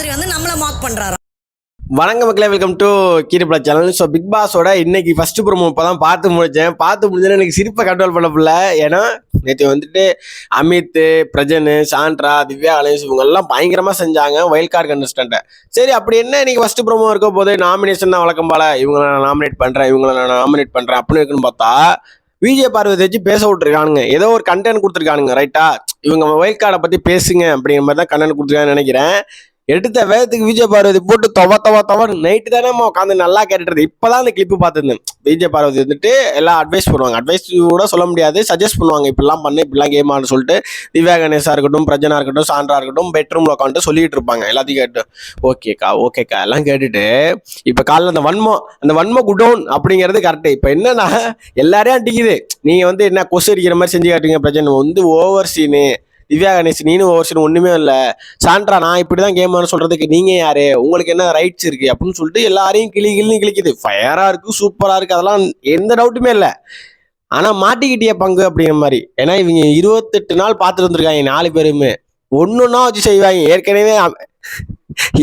மாதிரி வந்து நம்மளை மார்க் பண்றாரு. வணக்கம் மக்களே, welcome to Keeripada channel. So Bigg பாஸோட இன்னைக்கு ஃபர்ஸ்ட் ப்ரோமோ இப்போ தான் பார்த்து முடிஞ்சேன்னு எனக்கு சிரிப்பை கண்ட்ரோல் பண்ண முடியல. ஏன்னா நேற்று வந்துட்டு அமித், பிரஜன், சாண்ட்ரா, திவ்யா, அலேஷ் இவங்கெல்லாம் பயங்கரமாக செஞ்சாங்க வைல்ட் கார்டு கண்டஸ்டண்ட்டை. சரி, அப்படி என்ன இன்னைக்கு ஃபர்ஸ்ட் ப்ரோமோ இருக்க போது நாமினேஷன் தான் வழக்கம் போல, இவங்களை நான் நாமினேட் பண்ணுறேன் அப்படின்னு இருக்குன்னு பார்த்தா விஜய் பார்வதி வச்சு பேச விட்டுருக்கானுங்க. ஏதோ ஒரு கண்டென்ட் கொடுத்துருக்கானுங்க, ரைட்டா? இவங்க வைல்ட் கார்டை பற்றி பேசுங்க அப்படிங்கிற மாதிரி தான் கண்டென்ட் கொடுத்துருக்காங்கன்னு நினைக்கிறேன். எடுத்த வேகத்துக்கு விஜய் பார்வதி போட்டு தவ நைட்டு தானே உட்காந்து நல்லா கேட்டுட்டு இப்பதான் அந்த கிளிப்பு பார்த்துருந்தேன். விஜய் பார்வதி வந்துட்டு எல்லாம் அட்வைஸ் பண்ணுவாங்க, அட்வைஸ் கூட சொல்ல முடியாது, சஜஸ்ட் பண்ணுவாங்க, இப்படிலாம் பண்ணு, இப்படிலாம் கேம் ஆடுன்னு சொல்லிட்டு. திவ்யா கணேஷா இருக்கட்டும், பிரஜனா இருக்கட்டும், சாண்ட்ரா இருக்கட்டும், பெட்ரூம்ல உட்காந்துட்டு சொல்லிட்டு இருப்பாங்க. எல்லாத்தையும் கேட்டு ஓகேக்கா எல்லாம் கேட்டுட்டு இப்ப காலைல அந்த வன்ம குடோன் அப்படிங்கிறது கரெக்டு. இப்ப என்னன்னா எல்லாரையும் அடிக்குது. நீங்க வந்து என்ன கொசு அடிக்கிற மாதிரி செஞ்சு காட்டுங்க. பிரச்சனை வந்து ஓவர் சீனு. திவ்யா கணேஷ் நீனும் ஓவர் சீன் ஒண்ணுமே இல்லை. சாண்ட்ரா நான் இப்படிதான் கேம் ஆன சொல்றதுக்கு நீங்க யாரு, உங்களுக்கு என்ன ரைட்ஸ் இருக்கு அப்படின்னு சொல்லிட்டு எல்லாரையும் கிளிக்குது. ஃபயரா இருக்கு, சூப்பரா இருக்கு, அதெல்லாம் எந்த டவுட்டுமே இல்லை. ஆனா மாட்டிக்கிட்டிய பங்கு அப்படிங்கிற மாதிரி. ஏன்னா இவங்க 28 நாள் பார்த்துட்டு வந்திருக்காங்க 4 பேருமே. ஒன்னொன்னா வச்சு செய்வாங்க.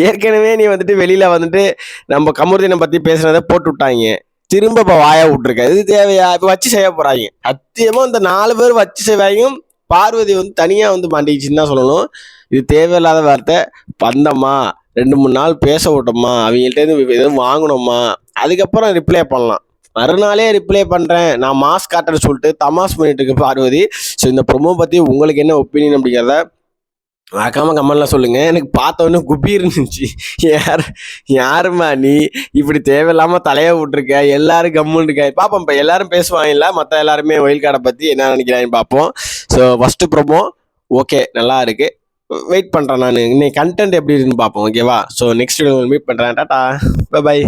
ஏற்கனவே நீ வந்துட்டு வெளியில வந்துட்டு நம்ம கமருதீனை பத்தி பேசுனதை போட்டு விட்டாங்க. திரும்ப இப்ப வாயா விட்டுருக்க, இது தேவையா? இப்ப வச்சு செய்ய போறாங்க. சத்தியமா இந்த 4 பேர் வச்சு செய்வாங்க. பார்வதி வந்து தனியா வந்து மாட்டிக்கிச்சுன்னு தான் சொல்லணும். இது தேவையில்லாத வார்த்தை. வந்தோமா 2-3 நாள் பேச விட்டோமா, அவங்கள்ட்ட எதுவும் வாங்கணுமா, அதுக்கப்புறம் ரிப்ளை பண்ணலாம். மறுநாளே ரிப்ளை பண்றேன் நான் மாஸ்க் காட்டுறேன்னு சொல்லிட்டு தமாஸ் பண்ணிட்டு இருக்கு பார்வதி. ஸோ இந்த ப்ரோமோ பத்தி உங்களுக்கு என்ன ஒப்பீனியன் அப்படிங்கிறத மறக்காம கமெண்ட்ல சொல்லுங்க. எனக்கு பார்த்தோன்னே குப்பி இருந்துச்சு. யாருமா நீ இப்படி தேவையில்லாம தலைய விட்டுருக்க, எல்லாரும் கம்முன்னு இருக்க. பார்ப்போம், இப்போ எல்லாரும் பேசுவாங்க இல்லை, மற்ற எல்லாருமே ஒயில் கார்டை பத்தி என்ன நினைக்கிறாங்கன்னு பார்ப்போம். ஸோ ஃபர்ஸ்ட் ப்ரோமோ ஓகே, நல்லா இருக்கு, வெயிட் பண்றேன் நான். இன்னைக்கு கண்டென்ட் எப்படி இருக்குன்னு பார்ப்போம். ஓகேவா? ஸோ நெக்ஸ்ட் வீடியோ மீட் பண்றேன். டாடா, பை.